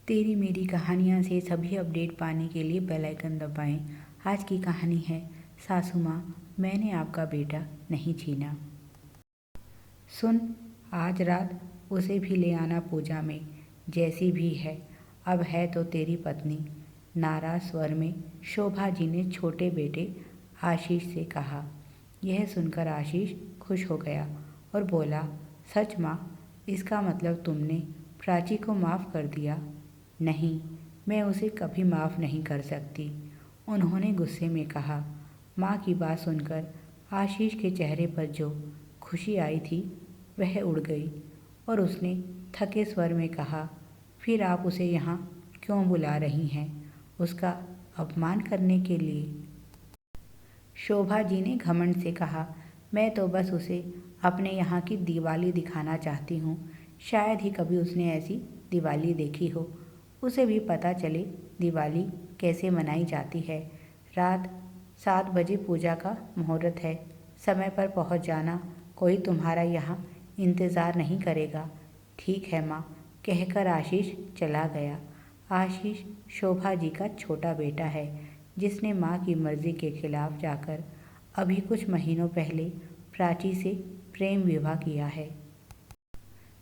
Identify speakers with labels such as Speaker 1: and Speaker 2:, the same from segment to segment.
Speaker 1: तेरी मेरी कहानियाँ से सभी अपडेट पाने के लिए बेल आइकन दबाएं। आज की कहानी है सासू माँ, मैंने आपका बेटा नहीं छीना। सुन, आज रात उसे भी ले आना पूजा में, जैसी भी है, अब है तो तेरी पत्नी। नाराज स्वर में शोभा जी ने छोटे बेटे आशीष से कहा। यह सुनकर आशीष खुश हो गया और बोला, सच माँ, इसका मतलब तुमने प्राची को माफ़ कर दिया? नहीं, मैं उसे कभी माफ़ नहीं कर सकती, उन्होंने गुस्से में कहा। माँ की बात सुनकर आशीष के चेहरे पर जो खुशी आई थी वह उड़ गई और उसने थके स्वर में कहा, फिर आप उसे यहाँ क्यों बुला रही हैं? उसका अपमान करने के लिए? शोभा जी ने घमंड से कहा, मैं तो बस उसे अपने यहाँ की दिवाली दिखाना चाहती हूँ। शायद ही कभी उसने ऐसी दिवाली देखी हो, उसे भी पता चले दिवाली कैसे मनाई जाती है। रात 7 बजे पूजा का मुहूर्त है, समय पर पहुँच जाना, कोई तुम्हारा यहाँ इंतज़ार नहीं करेगा। ठीक है माँ, कहकर आशीष चला गया। आशीष शोभा जी का छोटा बेटा है, जिसने माँ की मर्ज़ी के खिलाफ जाकर अभी कुछ महीनों पहले प्राची से प्रेम विवाह किया है।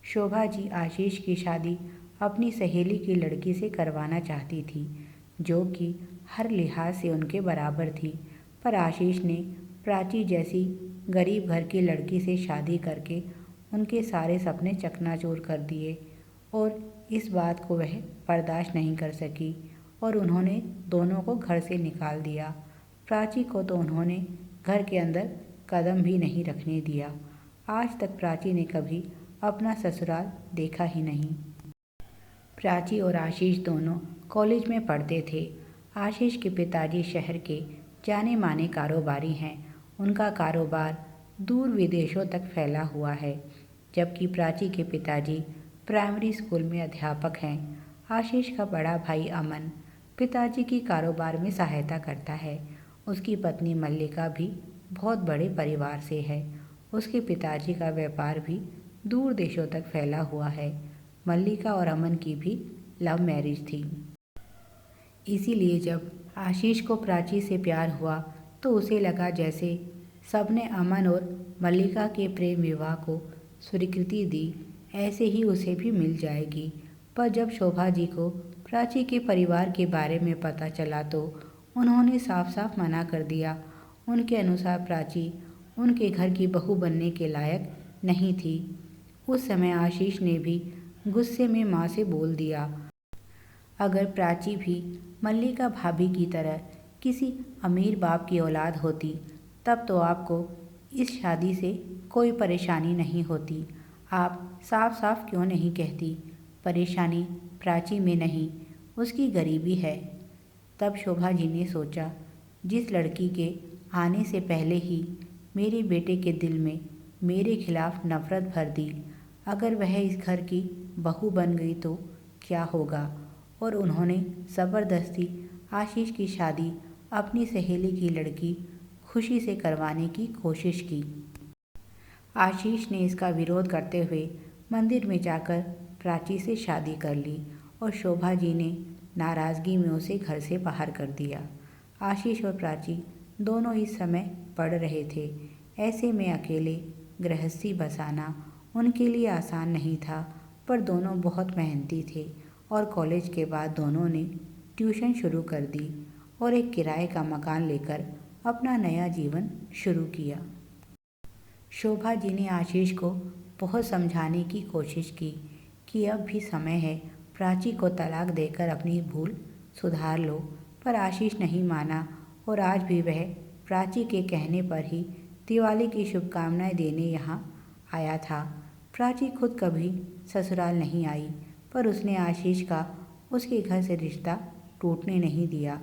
Speaker 1: शोभा जी आशीष की शादी अपनी सहेली की लड़की से करवाना चाहती थी, जो कि हर लिहाज से उनके बराबर थी, पर आशीष ने प्राची जैसी गरीब घर की लड़की से शादी करके उनके सारे सपने चकनाचूर कर दिए और इस बात को वह बर्दाश्त नहीं कर सकी और उन्होंने दोनों को घर से निकाल दिया। प्राची को तो उन्होंने घर के अंदर कदम भी नहीं रखने दिया। आज तक प्राची ने कभी अपना ससुराल देखा ही नहीं। प्राची और आशीष दोनों कॉलेज में पढ़ते थे। आशीष के पिताजी शहर के जाने माने कारोबारी हैं। उनका कारोबार दूर विदेशों तक फैला हुआ है, जबकि प्राची के पिताजी प्राइमरी स्कूल में अध्यापक हैं। आशीष का बड़ा भाई अमन पिताजी की कारोबार में सहायता करता है। उसकी पत्नी मल्लिका भी बहुत बड़े परिवार से है। उसके पिताजी का व्यापार भी दूर देशों तक फैला हुआ है। मल्लिका और अमन की भी लव मैरिज थी। इसीलिए जब आशीष को प्राची से प्यार हुआ तो उसे लगा जैसे सबने अमन और मल्लिका के प्रेम विवाह को स्वीकृति दी, ऐसे ही उसे भी मिल जाएगी। पर जब शोभा जी को प्राची के परिवार के बारे में पता चला तो उन्होंने साफ साफ मना कर दिया। उनके अनुसार प्राची उनके घर की बहू बनने के लायक नहीं थी। उस समय आशीष ने भी गुस्से में माँ से बोल दिया, अगर प्राची भी मल्लिका भाभी की तरह किसी अमीर बाप की औलाद होती तब तो आपको इस शादी से कोई परेशानी नहीं होती। आप साफ साफ क्यों नहीं कहती? परेशानी प्राची में नहीं, उसकी गरीबी है। तब शोभा जी ने सोचा, जिस लड़की के आने से पहले ही मेरे बेटे के दिल में मेरे खिलाफ नफ़रत भर दी, अगर वह इस घर की बहू बन गई तो क्या होगा? और उन्होंने ज़बरदस्ती आशीष की शादी अपनी सहेली की लड़की खुशी से करवाने की कोशिश की। आशीष ने इसका विरोध करते हुए मंदिर में जाकर प्राची से शादी कर ली और शोभा जी ने नाराज़गी में उसे घर से बाहर कर दिया। आशीष और प्राची दोनों इस समय पढ़ रहे थे। ऐसे में अकेले गृहस्थी बसाना उनके लिए आसान नहीं था, पर दोनों बहुत मेहनती थे और कॉलेज के बाद दोनों ने ट्यूशन शुरू कर दी और एक किराए का मकान लेकर अपना नया जीवन शुरू किया। शोभा जी ने आशीष को बहुत समझाने की कोशिश की कि अब भी समय है, प्राची को तलाक देकर अपनी भूल सुधार लो, पर आशीष नहीं माना और आज भी वह प्राची के कहने पर ही दिवाली की शुभकामनाएं देने यहाँ आया था। प्राची खुद कभी ससुराल नहीं आई, पर उसने आशीष का उसके घर से रिश्ता टूटने नहीं दिया।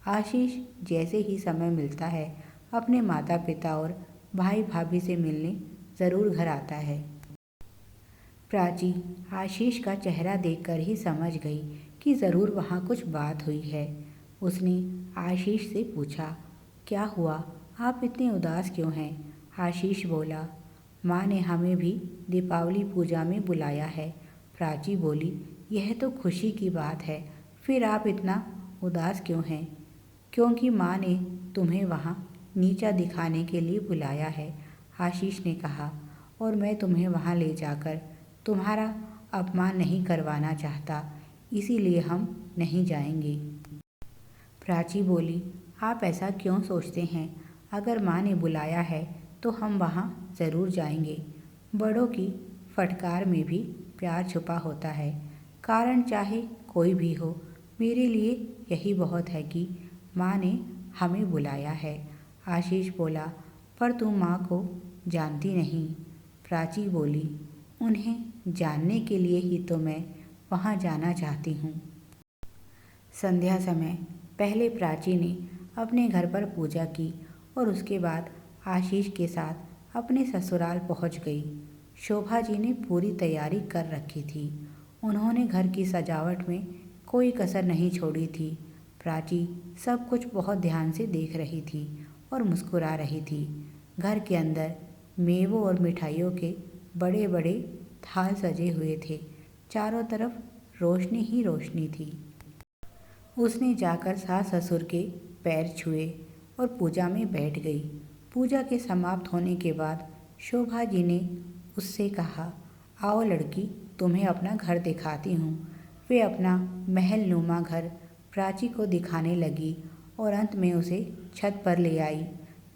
Speaker 1: आशीष जैसे ही समय मिलता है अपने माता पिता और भाई भाभी से मिलने ज़रूर घर आता है। प्राची आशीष का चेहरा देखकर ही समझ गई कि ज़रूर वहाँ कुछ बात हुई है। उसने आशीष से पूछा, क्या हुआ, आप इतने उदास क्यों हैं? आशीष बोला, माँ ने हमें भी दीपावली पूजा में बुलाया है। प्राची बोली, यह तो खुशी की बात है, फिर आप इतना उदास क्यों हैं? क्योंकि माँ ने तुम्हें वहाँ नीचा दिखाने के लिए बुलाया है, आशीष ने कहा, और मैं तुम्हें वहाँ ले जाकर तुम्हारा अपमान नहीं करवाना चाहता, इसीलिए हम नहीं जाएंगे। प्राची बोली, आप ऐसा क्यों सोचते हैं? अगर माँ ने बुलाया है तो हम वहाँ ज़रूर जाएंगे। बड़ों की फटकार में भी प्यार छुपा होता है, कारण चाहे कोई भी हो। मेरे लिए यही बहुत है कि माँ ने हमें बुलाया है। आशीष बोला, पर तुम माँ को जानती नहीं। प्राची बोली, उन्हें जानने के लिए ही तो मैं वहाँ जाना चाहती हूँ। संध्या समय पहले प्राची ने अपने घर पर पूजा की और उसके बाद आशीष के साथ अपने ससुराल पहुँच गई। शोभा जी ने पूरी तैयारी कर रखी थी। उन्होंने घर की सजावट में कोई कसर नहीं छोड़ी थी। प्राची सब कुछ बहुत ध्यान से देख रही थी और मुस्कुरा रही थी। घर के अंदर मेवों और मिठाइयों के बड़े बड़े थाल सजे हुए थे। चारों तरफ रोशनी ही रोशनी थी। उसने जाकर सास ससुर के पैर छुए और पूजा में बैठ गई। पूजा के समाप्त होने के बाद शोभा जी ने उससे कहा, आओ लड़की, तुम्हें अपना घर दिखाती हूँ। वे अपना महल नुमा घर प्राची को दिखाने लगी और अंत में उसे छत पर ले आई,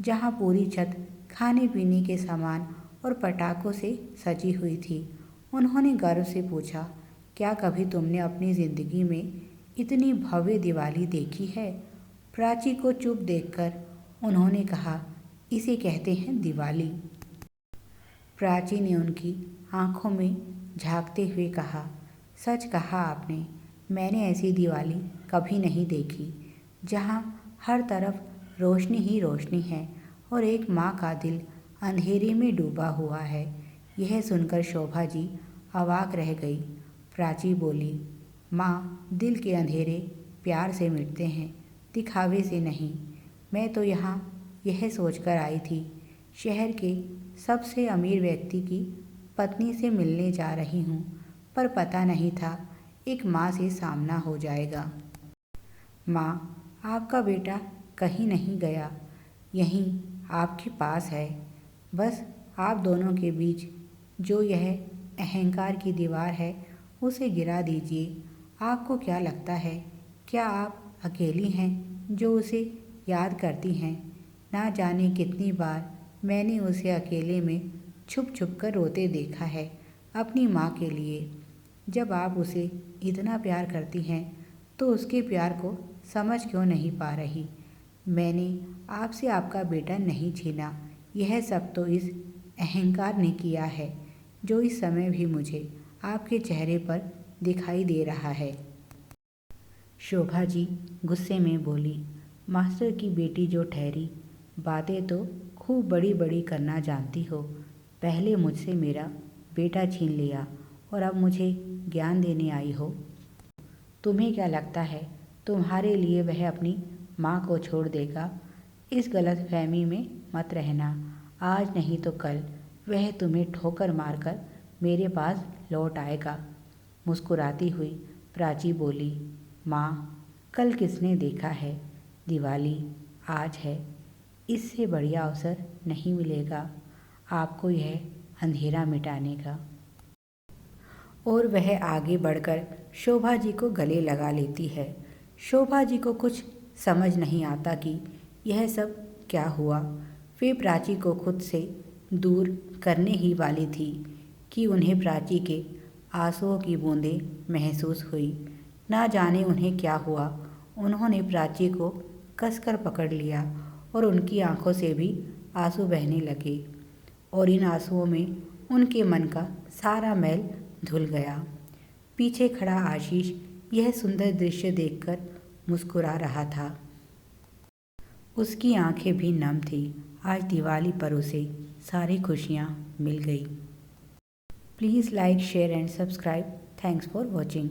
Speaker 1: जहाँ पूरी छत खाने पीने के सामान और पटाखों से सजी हुई थी। उन्होंने गर्व से पूछा, क्या कभी तुमने अपनी ज़िंदगी में इतनी भव्य दिवाली देखी है? प्राची को चुप देखकर उन्होंने कहा, इसे कहते हैं दिवाली। प्राची ने उनकी आंखों में झांकते हुए कहा, सच कहा आपने, मैंने ऐसी दिवाली कभी नहीं देखी, जहाँ हर तरफ रोशनी ही रोशनी है और एक माँ का दिल अंधेरे में डूबा हुआ है। यह सुनकर शोभा जी अवाक रह गई। प्राची बोली, माँ, दिल के अंधेरे प्यार से मिटते हैं, दिखावे से नहीं। मैं तो यहाँ यह सोचकर आई थी, शहर के सबसे अमीर व्यक्ति की पत्नी से मिलने जा रही हूँ, पर पता नहीं था एक माँ से सामना हो जाएगा। माँ, आपका बेटा कहीं नहीं गया, यहीं आपके पास है। बस आप दोनों के बीच जो यह अहंकार की दीवार है, उसे गिरा दीजिए। आपको क्या लगता है, क्या आप अकेली हैं जो उसे याद करती हैं? ना जाने कितनी बार मैंने उसे अकेले में छुप छुप कर रोते देखा है अपनी माँ के लिए। जब आप उसे इतना प्यार करती हैं तो उसके प्यार को समझ क्यों नहीं पा रही? मैंने आपसे आपका बेटा नहीं छीना, यह सब तो इस अहंकार ने किया है, जो इस समय भी मुझे आपके चेहरे पर दिखाई दे रहा है। शोभा जी गुस्से में बोली, मास्टर की बेटी जो ठहरी, बातें तो खूब बड़ी बड़ी करना जानती हो। पहले मुझसे मेरा बेटा छीन लिया और अब मुझे ज्ञान देने आई हो। तुम्हें क्या लगता है तुम्हारे लिए वह अपनी माँ को छोड़ देगा? इस गलतफहमी में मत रहना। आज नहीं तो कल वह तुम्हें ठोकर मारकर मेरे पास लौट आएगा। मुस्कुराती हुई प्राची बोली, माँ, कल किसने देखा है? दिवाली आज है, इससे बढ़िया अवसर नहीं मिलेगा आपको यह अंधेरा मिटाने का। और वह आगे बढ़कर शोभा जी को गले लगा लेती है। शोभा जी को कुछ समझ नहीं आता कि यह सब क्या हुआ। वे प्राची को खुद से दूर करने ही वाली थी कि उन्हें प्राची के आंसुओं की बूंदें महसूस हुई। ना जाने उन्हें क्या हुआ, उन्होंने प्राची को कसकर पकड़ लिया और उनकी आंखों से भी आंसू बहने लगे और इन आंसुओं में उनके मन का सारा मैल धुल गया। पीछे खड़ा आशीष यह सुंदर दृश्य देखकर मुस्कुरा रहा था। उसकी आंखें भी नम थी। आज दिवाली पर उसे सारी खुशियाँ मिल गई। Please like, share and subscribe. Thanks for watching.